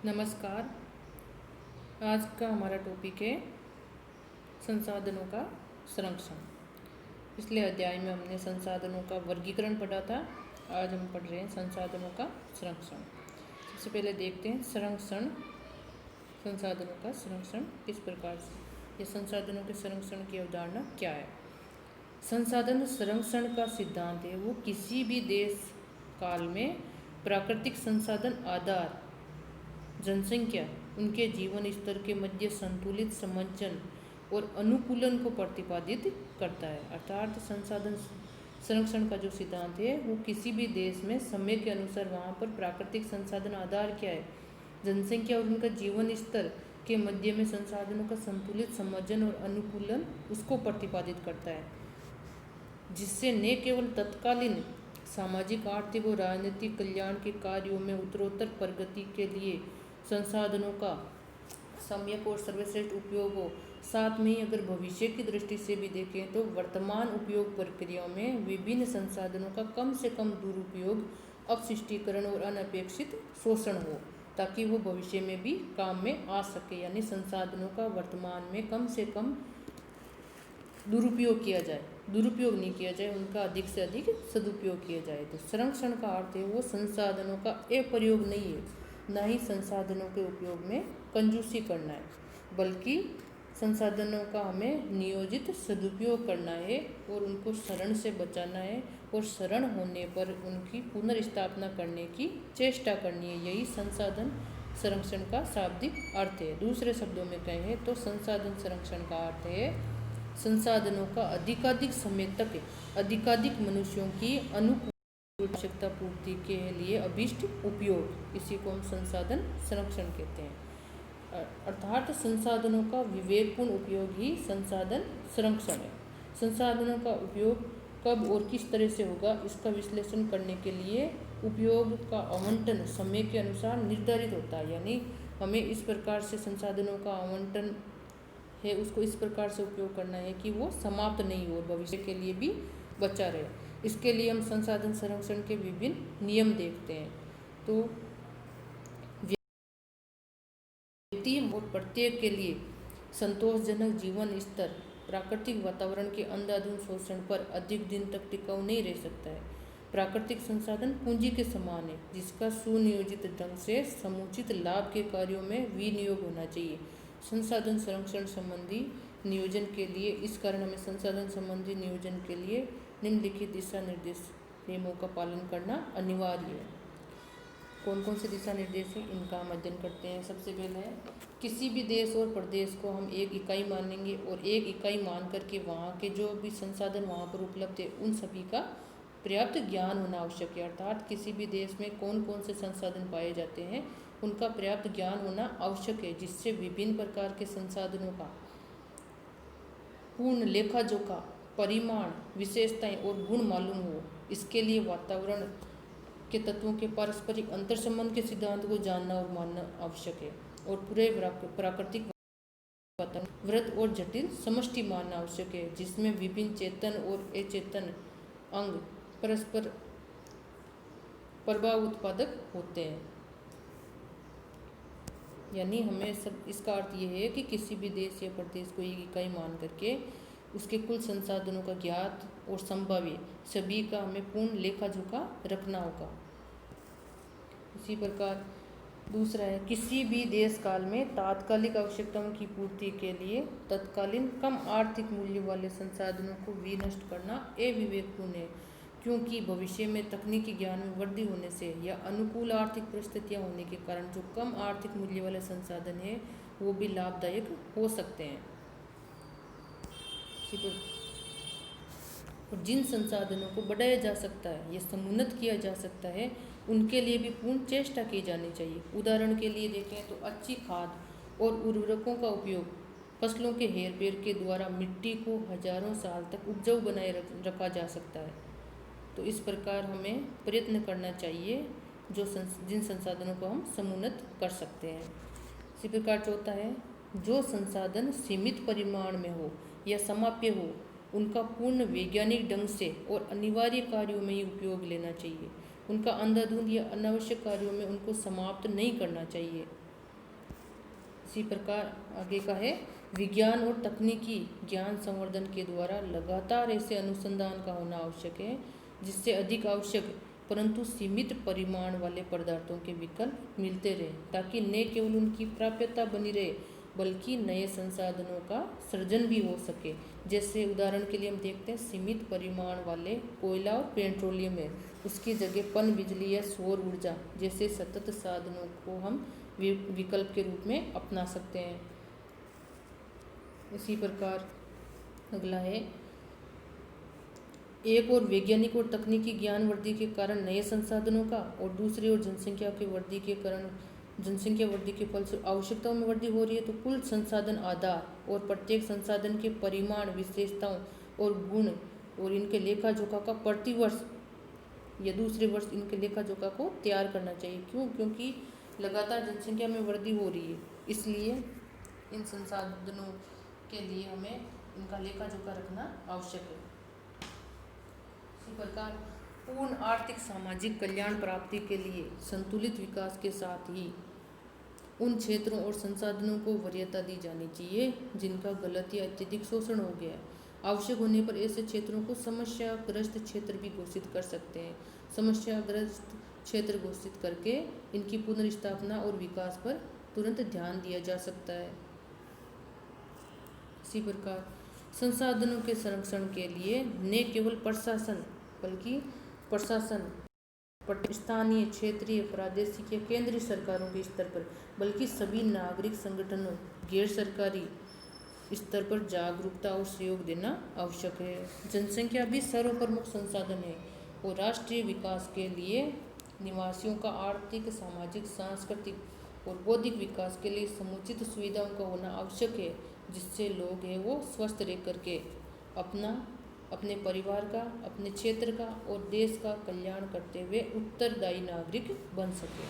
नमस्कार। आज का हमारा टॉपिक है संसाधनों का संरक्षण। पिछले अध्याय में हमने संसाधनों का वर्गीकरण पढ़ा था। आज हम पढ़ रहे हैं संसाधनों का संरक्षण। सबसे पहले देखते हैं संरक्षण, संसाधनों का संरक्षण किस प्रकार से, ये संसाधनों के संरक्षण की अवधारणा क्या है। संसाधन संरक्षण का सिद्धांत है वो किसी भी देश काल में प्राकृतिक संसाधन आधार, जनसंख्या, उनके जीवन स्तर के मध्य संतुलित समंजन और अनुकूलन को प्रतिपादित करता है। अर्थात संसाधन संरक्षण का जो सिद्धांत है वो किसी भी देश में समय के अनुसार वहाँ पर प्राकृतिक संसाधन आधार क्या है, जनसंख्या और उनका जीवन स्तर के मध्य में संसाधनों का संतुलित समंजन और अनुकूलन उसको प्रतिपादित करता है, जिससे न केवल तत्कालीन सामाजिक, आर्थिक और राजनीतिक कल्याण के कार्यों में उत्तरोत्तर प्रगति के लिए संसाधनों का सम्यक और सर्वश्रेष्ठ उपयोग हो, साथ में ही अगर भविष्य की दृष्टि से भी देखें तो वर्तमान उपयोग प्रक्रियाओं में विभिन्न संसाधनों का कम से कम दुरुपयोग, अपशिष्टीकरण और अनपेक्षित शोषण हो, ताकि वो भविष्य में भी काम में आ सके। यानी संसाधनों का वर्तमान में कम से कम दुरुपयोग किया जाए, दुरुपयोग नहीं किया जाए, उनका अधिक से अधिक सदुपयोग किया जाए। तो संरक्षण का अर्थ है वो संसाधनों का अप्रयोग नहीं है, ना ही संसाधनों के उपयोग में कंजूसी करना है, बल्कि संसाधनों का हमें नियोजित सदुपयोग करना है और उनको शरण से बचाना है और शरण होने पर उनकी पुनर्स्थापना करने की चेष्टा करनी है। यही संसाधन संरक्षण का शाब्दिक अर्थ है। दूसरे शब्दों में कहें तो संसाधन संरक्षण का अर्थ है संसाधनों का अधिकाधिक समय तक अधिकाधिक मनुष्यों की अनुकूल आवश्यकता पूर्ति के लिए अभिष्ट उपयोग, इसी को हम संसाधन संरक्षण कहते हैं। अर्थात संसाधनों का विवेकपूर्ण उपयोग ही संसाधन संरक्षण है। संसाधनों का उपयोग कब और किस तरह से होगा, इसका विश्लेषण करने के लिए उपयोग का आवंटन समय के अनुसार निर्धारित होता है। यानी हमें इस प्रकार से संसाधनों का आवंटन है उसको इस प्रकार से उपयोग करना है कि वो समाप्त नहीं हो, भविष्य के लिए भी बचा रहे। इसके लिए हम संसाधन संरक्षण के विभिन्न नियम देखते हैं। तो व्यक्ति और प्रत्येक के लिए संतोषजनक जीवन स्तर प्राकृतिक वातावरण के अंधाधुंध शोषण पर अधिक दिन तक टिकाऊ नहीं रह सकता है। प्राकृतिक संसाधन पूंजी के समान है, जिसका सुनियोजित ढंग से समुचित लाभ के कार्यों में विनियोग होना चाहिए। संसाधन संरक्षण संबंधी नियोजन के लिए इस कारण हमें संसाधन संबंधी नियोजन के लिए निम्नलिखित दिशा निर्देश नियमों का पालन करना अनिवार्य है। कौन कौन से दिशा निर्देश हैं, इनका हम अध्ययन करते हैं। सबसे पहले है किसी भी देश और प्रदेश को हम एक इकाई मानेंगे और एक इकाई मान करके वहाँ के जो भी संसाधन वहाँ पर उपलब्ध है उन सभी का पर्याप्त ज्ञान होना आवश्यक है। अर्थात किसी भी देश में कौन कौन से संसाधन पाए जाते हैं उनका पर्याप्त ज्ञान होना आवश्यक है, जिससे विभिन्न प्रकार के संसाधनों का पूर्ण लेखा जोखा, परिमाण, विशेषताएं और गुण मालूम हो। इसके लिए वातावरण के तत्वों के पारस्परिक अंतर संबंध के सिद्धांत को जानना और मानना आवश्यक है और पूरे प्राकृतिक वातावरण वृहत और जटिल समष्टि मानना आवश्यक है, जिसमें विभिन्न चेतन और अचेतन अंग परस्पर प्रभाव उत्पादक होते हैं। यानी हमें सब इसका अर्थ यह है कि किसी भी देश या प्रदेश को एक इकाई मान करके उसके कुल संसाधनों का ज्ञात और संभाव्य सभी का हमें पूर्ण लेखा जोखा रखना होगा। इसी प्रकार दूसरा है किसी भी देश काल में तात्कालिक आवश्यकताओं की पूर्ति के लिए तत्कालीन कम आर्थिक मूल्य वाले संसाधनों को विनष्ट करना अविवेकपूर्ण है, क्योंकि भविष्य में तकनीकी ज्ञान में वृद्धि होने से या अनुकूल आर्थिक परिस्थितियां होने के कारण जो कम आर्थिक मूल्य वाले संसाधन है वो भी लाभदायक हो सकते हैं। और जिन संसाधनों को बढ़ाया जा सकता है या समुन्नत किया जा सकता है उनके लिए भी पूर्ण चेष्टा की जानी चाहिए। उदाहरण के लिए देखें तो अच्छी खाद और उर्वरकों का उपयोग फसलों के हेरफेर के द्वारा मिट्टी को हजारों साल तक उपजाऊ बनाए रखा जा सकता है। तो इस प्रकार हमें प्रयत्न करना चाहिए जिन संसाधनों को हम समुन्नत कर सकते हैं। इसी प्रकार चौथा है जो संसाधन सीमित परिमाण में हो या समाप्य हो उनका पूर्ण वैज्ञानिक ढंग से और अनिवार्य कार्यों में ही उपयोग लेना चाहिए। उनका अंधाधुंध या अनावश्यक कार्यों में उनको समाप्त नहीं करना चाहिए। इसी प्रकार आगे का है, विज्ञान और तकनीकी ज्ञान संवर्धन के द्वारा लगातार ऐसे अनुसंधान का होना आवश्यक है जिससे अधिक आवश्यक परंतु सीमित परिमाण वाले पदार्थों के विकल्प मिलते रहे, ताकि न केवल उनकी प्राप्यता बनी रहे बल्कि नए संसाधनों का सृजन भी हो सके। जैसे उदाहरण के लिए हम देखते हैं सीमित परिमाण वाले कोयला और पेट्रोलियम है, उसकी जगह पन बिजली या सौर ऊर्जा जैसे सतत साधनों को हम विकल्प के रूप में अपना सकते हैं। इसी प्रकार अगला है, एक और वैज्ञानिक और तकनीकी ज्ञान वृद्धि के कारण नए संसाधनों का और दूसरी ओर जनसंख्या के वृद्धि के कारण जनसंख्या वृद्धि के फल से आवश्यकताओं में वृद्धि हो रही है। तो कुल संसाधन आधार और प्रत्येक संसाधन के परिमाण, विशेषताओं और गुण और इनके लेखा जोखा का प्रति वर्ष या दूसरे वर्ष इनके लेखा जोखा को तैयार करना चाहिए। क्यों? क्योंकि लगातार जनसंख्या में वृद्धि हो रही है, इसलिए इन संसाधनों के लिए हमें इनका लेखा जोखा रखना आवश्यक है। इसी प्रकार पूर्ण आर्थिक सामाजिक कल्याण प्राप्ति के लिए संतुलित विकास के साथ ही उन क्षेत्रों और संसाधनों को वरीयता दी जानी चाहिए जिनका गलत या अत्यधिक शोषण हो गया है। आवश्यक होने पर ऐसे क्षेत्रों को समस्याग्रस्त क्षेत्र भी घोषित कर सकते हैं। समस्याग्रस्त क्षेत्र घोषित करके इनकी पुनर्स्थापना और विकास पर तुरंत ध्यान दिया जा सकता है। इसी प्रकार संसाधनों के संरक्षण के लिए न केवल प्रशासन बल्कि स्थानीय, क्षेत्रीय, प्रादेशिक या केंद्रीय सरकारों के स्तर पर बल्कि सभी नागरिक संगठनों, गैर सरकारी स्तर पर जागरूकता और सहयोग देना आवश्यक है। जनसंख्या भी सर्वप्रमुख संसाधन है और राष्ट्रीय विकास के लिए निवासियों का आर्थिक, सामाजिक, सांस्कृतिक और बौद्धिक विकास के लिए समुचित सुविधाओं का होना आवश्यक है, जिससे लोग हैं वो स्वस्थ रह करके अपने परिवार का, अपने क्षेत्र का और देश का कल्याण करते हुए उत्तरदायी नागरिक बन सके।